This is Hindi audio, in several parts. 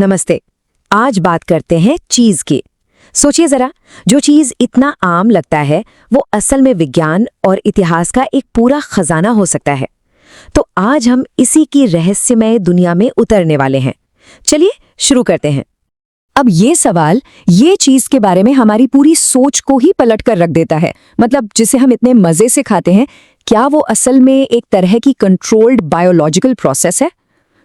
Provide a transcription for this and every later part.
नमस्ते। आज बात करते हैं चीज की। सोचिए जरा, जो चीज इतना आम लगता है वो असल में विज्ञान और इतिहास का एक पूरा खजाना हो सकता है। तो आज हम इसी की रहस्यमय दुनिया में उतरने वाले हैं। चलिए शुरू करते हैं। अब ये सवाल ये चीज के बारे में हमारी पूरी सोच को ही पलट कर रख देता है। मतलब जिसे हम इतने मजे से खाते हैं, क्या वो असल में एक तरह की कंट्रोल्ड बायोलॉजिकल प्रोसेस है?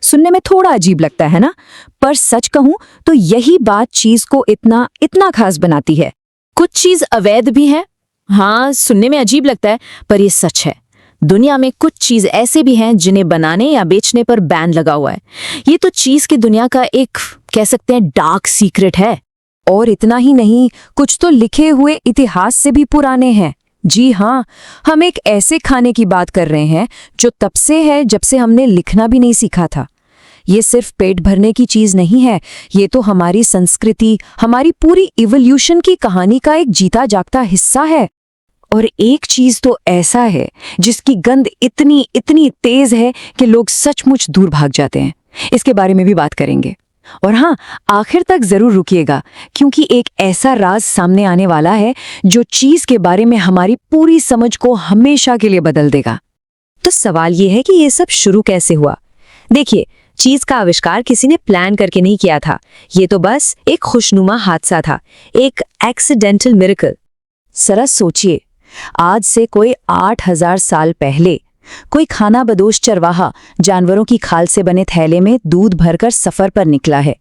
सुनने में थोड़ा अजीब लगता है ना, पर सच कहूं तो यही बात चीज को इतना इतना खास बनाती है। कुछ चीज अवैध भी है। हाँ, सुनने में अजीब लगता है पर ये सच है। दुनिया में कुछ चीज ऐसे भी हैं जिन्हें बनाने या बेचने पर बैन लगा हुआ है। ये तो चीज की दुनिया का एक कह सकते हैं डार्क सीक्रेट है। और इतना ही नहीं, कुछ तो लिखे हुए इतिहास से भी पुराने हैं। जी हाँ, हम एक ऐसे खाने की बात कर रहे हैं जो तब से है जब से हमने लिखना भी नहीं सीखा था। ये सिर्फ पेट भरने की चीज नहीं है, ये तो हमारी संस्कृति, हमारी पूरी इवोल्यूशन की कहानी का एक जीता जागता हिस्सा है। और एक चीज तो ऐसा है जिसकी गंध इतनी इतनी तेज है कि लोग सचमुच दूर भाग जाते हैं। इसके बारे में भी बात करेंगे। और हाँ, आखिर तक जरूर रुकिएगा, क्योंकि एक ऐसा राज सामने आने वाला है जो चीज के बारे में हमारी पूरी समझ को हमेशा के लिए बदल देगा। तो सवाल ये है कि ये सब शुरू कैसे हुआ? देखिए, चीज का आविष्कार किसी ने प्लान करके नहीं किया था। ये तो बस एक खुशनुमा हादसा था, एक एक्सीडेंटल मिरेकल। जरा सोचिए, आज से कोई 8000 साल पहले कोई खाना बदोश चरवाहा जानवरों की खाल से बने थैले में दूध भरकर सफर पर निकला है।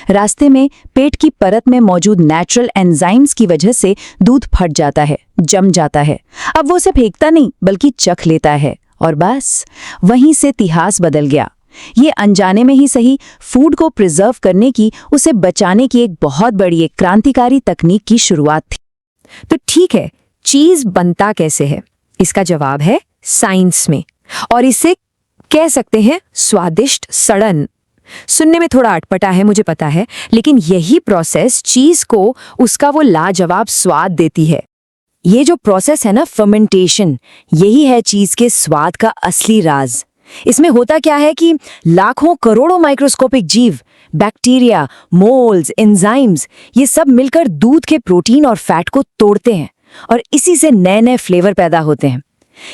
रास्ते में पेट की परत में मौजूद नेचुरल एंजाइम्स की वजह से दूध फट जाता है, जम जाता है। अब वो उसे फेंकता नहीं बल्कि चख लेता है, और बस वहीं से इतिहास बदल गया। ये अनजाने में ही सही, फूड को प्रिजर्व करने की, उसे बचाने की एक बहुत बड़ी, एक क्रांतिकारी तकनीक की शुरुआत थी। तो ठीक है, चीज बनता कैसे है? इसका जवाब है साइंस में, और इसे कह सकते हैं स्वादिष्ट सड़न। सुनने में थोड़ा अटपटा है, मुझे पता है, लेकिन यही प्रोसेस चीज को उसका वो लाजवाब स्वाद देती है। ये जो प्रोसेस है ना, फर्मेंटेशन, यही है चीज के स्वाद का असली राज। इसमें होता क्या है कि लाखों करोड़ों माइक्रोस्कोपिक जीव, बैक्टीरिया, मोल्स, एंजाइम्स, ये सब मिलकर दूध के प्रोटीन और फैट को तोड़ते हैं, और इसी से नए नए फ्लेवर पैदा होते हैं।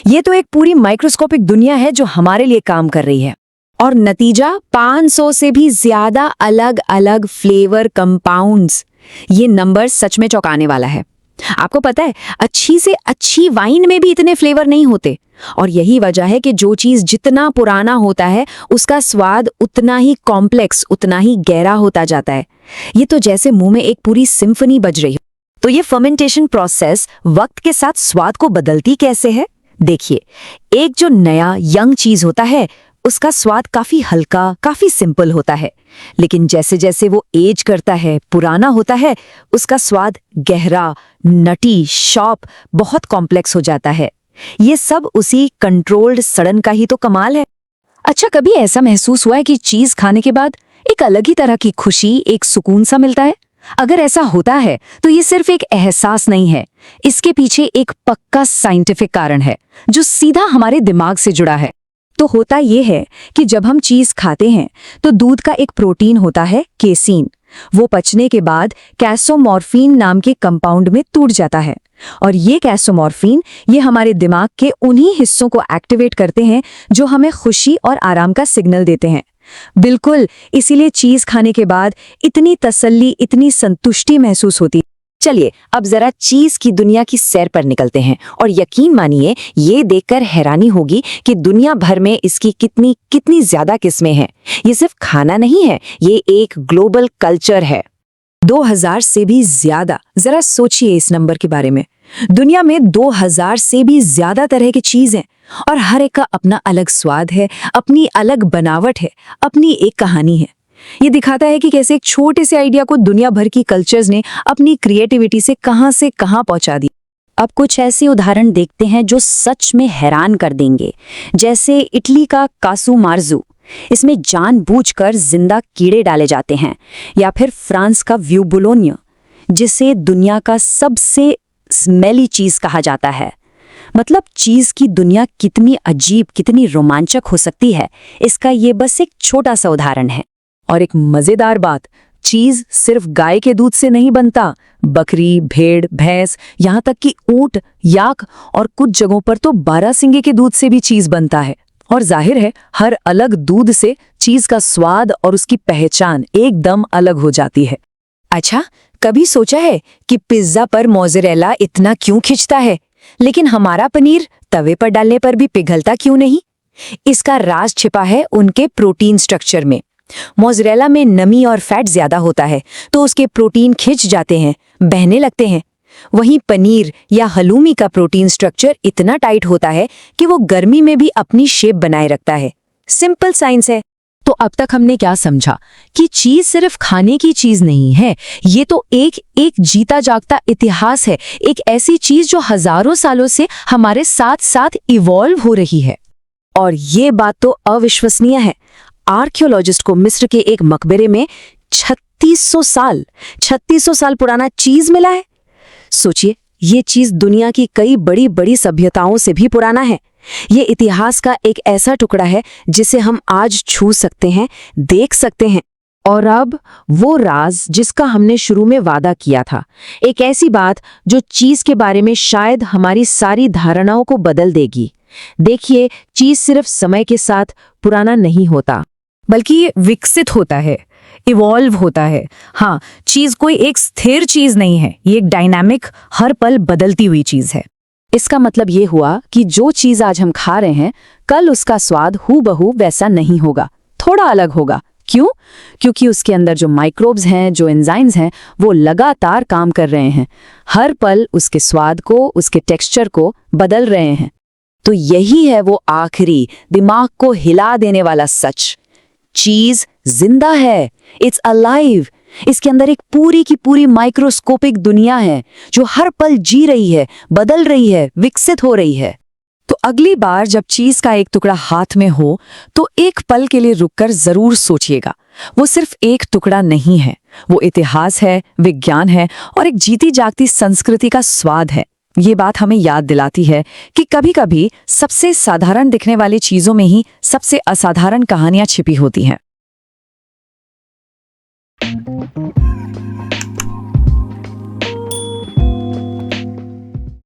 ये तो एक पूरी माइक्रोस्कोपिक दुनिया है जो हमारे लिए काम कर रही है। और नतीजा 500 से भी ज्यादा अलग अलग फ्लेवर कंपाउंड्स। ये नंबर सच में चौंकाने वाला है। आपको पता है, अच्छी से अच्छी वाइन में भी इतने फ्लेवर नहीं होते। और यही वजह है कि जो चीज जितना पुराना होता है उसका स्वाद उतना ही कॉम्प्लेक्स, उतना ही गहरा होता जाता है। ये तो जैसे मुंह में एक पूरी सिम्फनी बज रही हो। तो ये फर्मेंटेशन प्रोसेस वक्त के साथ स्वाद को बदलती कैसे है? देखिए, एक जो नया यंग चीज होता है उसका स्वाद काफी हल्का, काफी सिंपल होता है। लेकिन जैसे जैसे वो एज करता है, पुराना होता है, उसका स्वाद गहरा, नटी, शार्प, बहुत कॉम्प्लेक्स हो जाता है। ये सब उसी कंट्रोल्ड सड़न का ही तो कमाल है। अच्छा, कभी ऐसा महसूस हुआ है कि चीज खाने के बाद एक अलग ही तरह की खुशी, एक सुकून सा मिलता है? अगर ऐसा होता है तो ये सिर्फ एक एहसास नहीं है, इसके पीछे एक पक्का साइंटिफिक कारण है जो सीधा हमारे दिमाग से जुड़ा है। तो होता ये है कि जब हम चीज खाते हैं तो दूध का एक प्रोटीन होता है केसीन। वो पचने के बाद कैसोमॉर्फिन नाम के कंपाउंड में टूट जाता है, और ये कैसोमॉर्फिन ये हमारे दिमाग के उन्हीं हिस्सों को एक्टिवेट करते हैं जो हमें खुशी और आराम का सिग्नल देते हैं। बिल्कुल, इसीलिए चीज खाने के बाद इतनी तसल्ली, इतनी संतुष्टि महसूस होती। चलिए अब जरा चीज की दुनिया की सैर पर निकलते हैं, और यकीन मानिए ये देखकर हैरानी होगी कि दुनिया भर में इसकी कितनी कितनी ज्यादा किस्में हैं। ये सिर्फ खाना नहीं है, ये एक ग्लोबल कल्चर है। 2000 से भी ज्यादा। जरा सोचिए इस नंबर के बारे में। दुनिया में 2000 से भी ज्यादा तरह की चीज हैं, और हर एक का अपना अलग स्वाद है, अपनी अलग बनावट है, अपनी एक कहानी है। ये दिखाता है कि कैसे एक छोटे से आइडिया को दुनिया भर की कल्चर्स ने अपनी क्रिएटिविटी से कहां पहुंचा दी। अब कुछ ऐसे उदाहरण देखते हैं जो सच में हैरान कर देंगे। जैसे इटली का कासू मार्जू, इसमें जानबूझकर जिंदा कीड़े डाले जाते हैं। या फिर फ्रांस का व्यू बुलोन्य, जिसे दुनिया का सबसे स्मेली चीज कहा जाता है। मतलब चीज की दुनिया कितनी अजीब, कितनी रोमांचक हो सकती है, इसका ये बस एक छोटा सा उदाहरण है। और एक मजेदार बात, चीज सिर्फ गाय के दूध से नहीं बनता। बकरी, भेड़, भैंस, यहाँ तक कि ऊंट, याक और कुछ जगहों पर तो बारहसिंगे के दूध से भी चीज बनता है। और जाहिर है, हर अलग दूध से चीज का स्वाद और उसकी पहचान एकदम अलग हो जाती है। अच्छा, कभी सोचा है कि पिज्जा पर मोज़रेला इतना क्यों खिंचता है, लेकिन हमारा पनीर तवे पर डालने पर भी पिघलता क्यों नहीं? इसका राज छिपा है उनके प्रोटीन स्ट्रक्चर में। मोज़रेला में नमी और फैट ज्यादा होता है, तो उसके प्रोटीन खिंच जाते हैं, बहने लगते हैं। वहीं पनीर या हलूमी का प्रोटीन स्ट्रक्चर इतना टाइट होता है कि वो गर्मी में भी अपनी शेप बनाए रखता है। सिंपल साइंस है। तो अब तक हमने क्या समझा कि चीज सिर्फ खाने की चीज नहीं है, ये तो एक जीता जागता इतिहास है, एक ऐसी चीज जो हजारों सालों से हमारे साथ साथ इवॉल्व हो रही है। और ये बात तो अविश्वसनीय है। आर्कियोलॉजिस्ट को मिस्र के एक मकबरे में 3600 साल पुराना चीज मिला है। सोचिए, ये चीज दुनिया की कई बड़ी बड़ी सभ्यताओं से भी पुराना है। ये इतिहास का एक ऐसा टुकड़ा है जिसे हम आज छू सकते हैं, देख सकते हैं। और अब वो राज जिसका हमने शुरू में वादा किया था, एक ऐसी बात जो चीज के बारे में शायद हमारी सारी धारणाओं को बदल देगी। देखिए, चीज सिर्फ समय के साथ पुराना नहीं होता, बल्कि ये विकसित होता है, इवॉल्व होता है। हाँ, चीज कोई एक स्थिर चीज नहीं है, ये एक डायनामिक, हर पल बदलती हुई चीज है। इसका मतलब ये हुआ कि जो चीज आज हम खा रहे हैं, कल उसका स्वाद हूबहू वैसा नहीं होगा, थोड़ा अलग होगा। क्यों? क्योंकि उसके अंदर जो माइक्रोब्स हैं, जो एंजाइम्स हैं, वो लगातार काम कर रहे हैं, हर पल उसके स्वाद को, उसके टेक्सचर को बदल रहे हैं। तो यही है वो आखिरी दिमाग को हिला देने वाला सच। चीज जिंदा है, इट्स अलाइव। इसके अंदर एक पूरी की पूरी माइक्रोस्कोपिक दुनिया है जो हर पल जी रही है, बदल रही है, विकसित हो रही है। तो अगली बार जब चीज का एक टुकड़ा हाथ में हो, तो एक पल के लिए रुककर जरूर सोचिएगा, वो सिर्फ एक टुकड़ा नहीं है, वो इतिहास है, विज्ञान है और एक जीती जागती संस्कृति का स्वाद है। ये बात हमें याद दिलाती है कि कभी-कभी सबसे साधारण दिखने वाली चीजों में ही सबसे असाधारण कहानियां छिपी होती हैं।